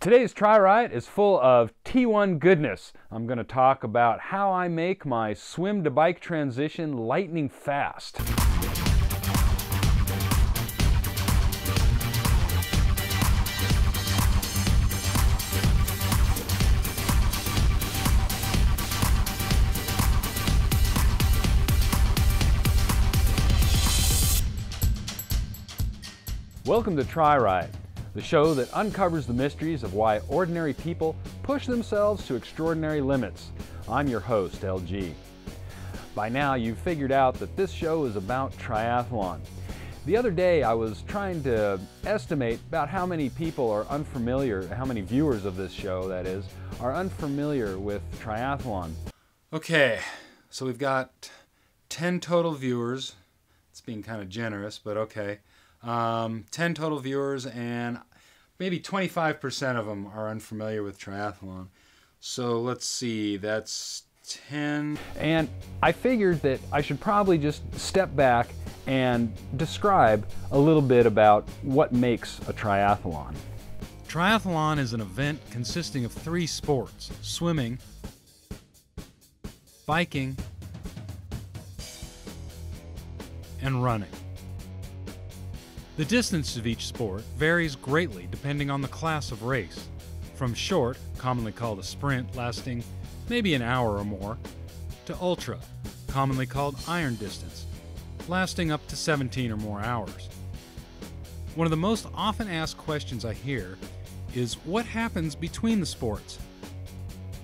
Today's TriRiot is full of T1 goodness. I'm going to talk about how I make my swim to bike transition lightning fast. Welcome to TriRiot, the show that uncovers the mysteries of why ordinary people push themselves to extraordinary limits. I'm your host, LG. By now, you've figured out that this show is about triathlon. The other day, I was trying to estimate about how many people are unfamiliar, how many viewers of this show, that is, are unfamiliar with triathlon. Okay, so we've got 10 total viewers. It's being kind of generous, but okay. 10 total viewers, and maybe 25% of them are unfamiliar with triathlon. So let's see, that's 10. And I figured that I should probably just step back and describe a little bit about what makes a triathlon. Triathlon is an event consisting of 3 sports: swimming, biking, and running. The distance of each sport varies greatly depending on the class of race, from short, commonly called a sprint, lasting maybe an hour or more, to ultra, commonly called iron distance, lasting up to 17 or more hours. One of the most often asked questions I hear is what happens between the sports?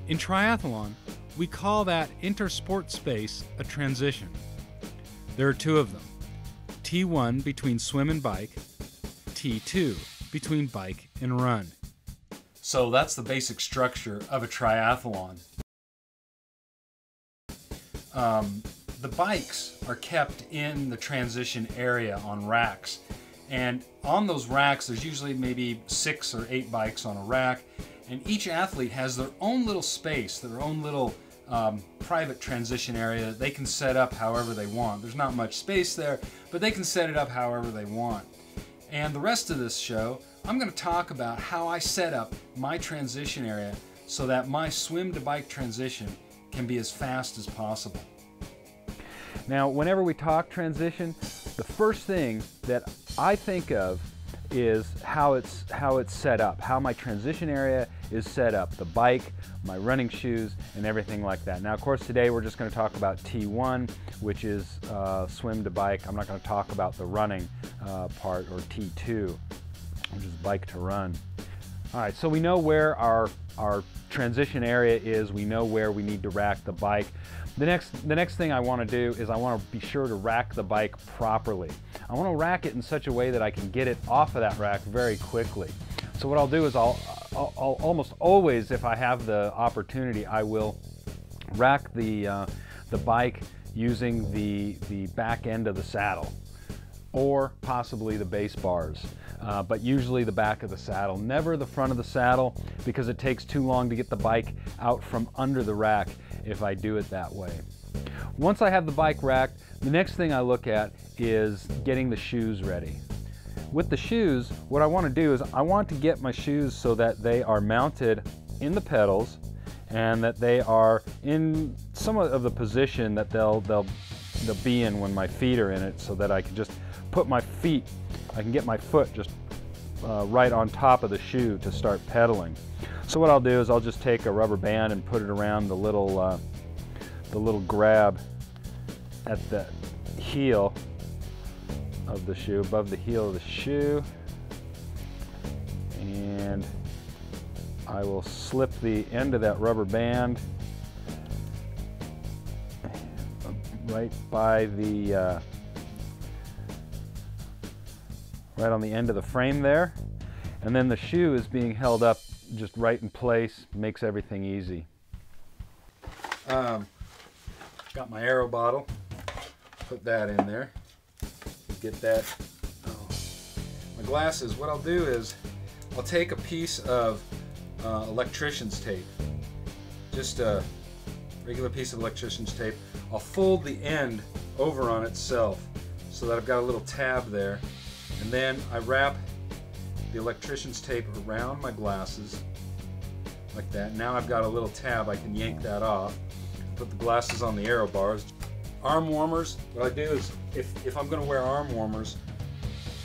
In triathlon, we call that intersport space a transition. There are 2 of them. T1 between swim and bike, T2 between bike and run. So that's the basic structure of a triathlon. The bikes are kept in the transition area on racks, and on those racks there's usually maybe 6 or 8 bikes on a rack, and each athlete has their own little space, their own little private transition area that they can set up however they want. There's not much space there, but they can set it up however they want. And the rest of this show, I'm going to talk about how I set up my transition area so that my swim to bike transition can be as fast as possible. Now, whenever we talk transition, the first thing that I think of is how it's set up, how my transition area is set up, the bike, my running shoes, and everything like that. Now, of course, today we're just going to talk about T1, which is swim to bike. I'm not going to talk about the running part, or T2, which is bike to run. All right, so we know where our transition area is. We know where we need to rack the bike. The next thing I want to do is I want to be sure to rack the bike properly. I want to rack it in such a way that I can get it off of that rack very quickly. So what I'll do is I'll almost always, if I have the opportunity, I will rack the bike using the back end of the saddle, or possibly the base bars, but usually the back of the saddle, never the front of the saddle, because it takes too long to get the bike out from under the rack if I do it that way. Once I have the bike racked, the next thing I look at is getting the shoes ready. With the shoes, what I want to do is I want to get my shoes so that they are mounted in the pedals and that they are in some of the position that they'll be in when my feet are in it, so that I can just put my feet, I can get my foot just right on top of the shoe to start pedaling. So what I'll do is I'll just take a rubber band and put it around the little grab at the heel of the shoe, above the heel of the shoe, and I will slip the end of that rubber band right by the right on the end of the frame there, and then the shoe is being held up just right in place, makes everything easy. Got my arrow bottle, put that in there, get that. My glasses, what I'll do is I'll take a piece of electrician's tape, just a regular piece of electrician's tape. I'll fold the end over on itself so that I've got a little tab there, and then I wrap the electrician's tape around my glasses, like that. Now I've got a little tab, I can yank that off, put the glasses on the aero bars. Arm warmers, what I do is, if I'm gonna wear arm warmers,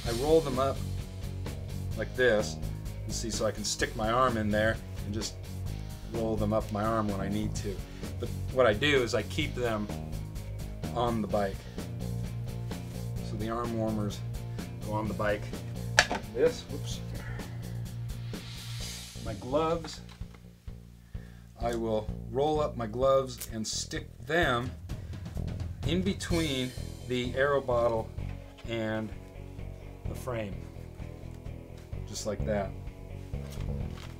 I roll them up like this, you see, so I can stick my arm in there and just roll them up my arm when I need to. But what I do is I keep them on the bike. So the arm warmers go on the bike. This, whoops. My gloves, I will roll up my gloves and stick them in between the aero bottle and the frame, just like that.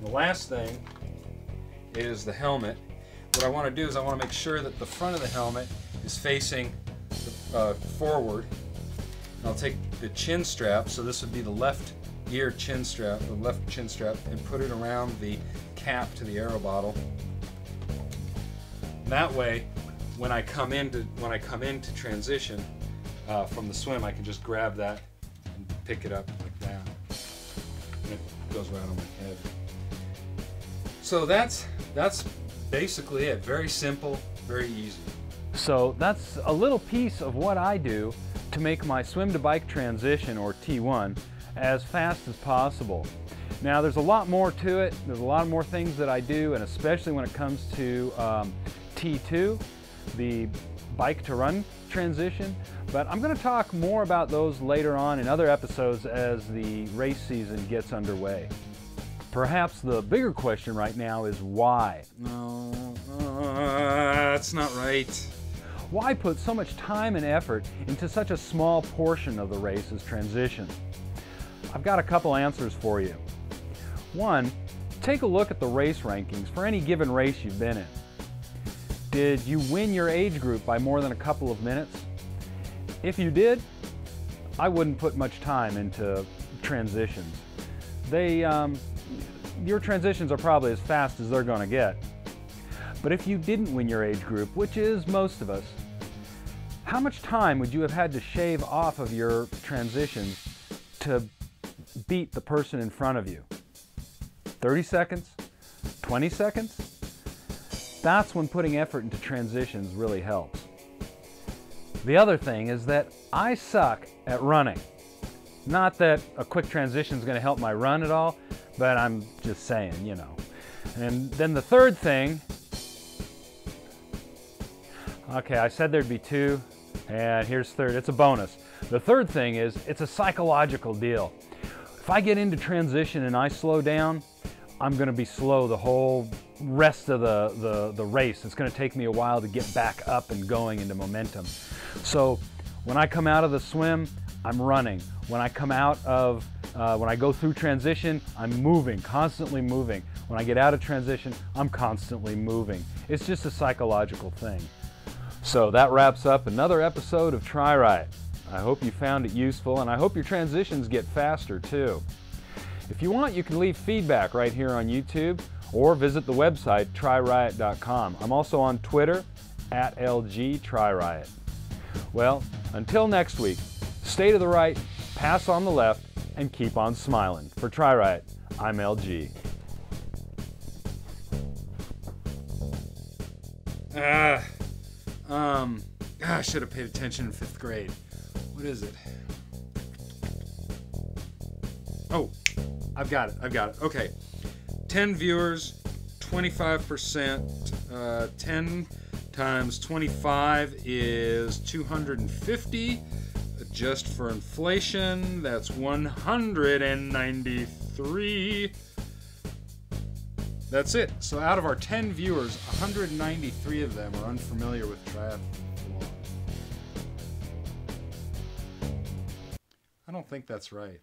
The last thing is the helmet. What I want to do is I want to make sure that the front of the helmet is facing forward. And I'll take the chin strap, so this would be the left ear chin strap, the left chin strap, and put it around the cap to the aero bottle. That way, when I come into transition from the swim, I can just grab that and pick it up like that. And it goes right on my head. So that's basically it. Very simple, very easy. So that's a little piece of what I do to make my swim to bike transition, or T1, as fast as possible. Now there's a lot more to it. There's a lot more things that I do, and especially when it comes to T2, the bike to run transition. But I'm going to talk more about those later on in other episodes as the race season gets underway. Perhaps the bigger question right now is why? No, that's not right. Why put so much time and effort into such a small portion of the race's transition? I've got a couple answers for you. One, take a look at the race rankings for any given race you've been in. Did you win your age group by more than a couple of minutes? If you did, I wouldn't put much time into transitions. Your transitions are probably as fast as they're going to get. But if you didn't win your age group, which is most of us, how much time would you have had to shave off of your transitions to beat the person in front of you? 30 seconds? 20 seconds? That's when putting effort into transitions really helps. The other thing is that I suck at running. Not that a quick transition is going to help my run at all, but I'm just saying, you know. And then the third thing, okay, I said there'd be two, and here's third. It's a bonus. The third thing is it's a psychological deal. If I get into transition and I slow down, I'm going to be slow the whole rest of the race. It's going to take me a while to get back up and going into momentum. So when I come out of the swim, I'm running. When I come out of, when I go through transition, I'm moving, constantly moving. When I get out of transition, I'm constantly moving. It's just a psychological thing. So that wraps up another episode of TriRiot. I hope you found it useful, and I hope your transitions get faster too. If you want, you can leave feedback right here on YouTube, or visit the website TriRiot.com. I'm also on Twitter @LGTriRiot. Well, until next week, stay to the right, pass on the left, and keep on smiling. For TriRiot, I'm LG. I should have paid attention in 5th grade. What is it? Oh, I've got it. Okay. 10 viewers, 25%. 10 times 25 is 250. Adjust for inflation, that's 193. That's it. So out of our 10 viewers, 193 of them are unfamiliar with triathlon. I don't think that's right.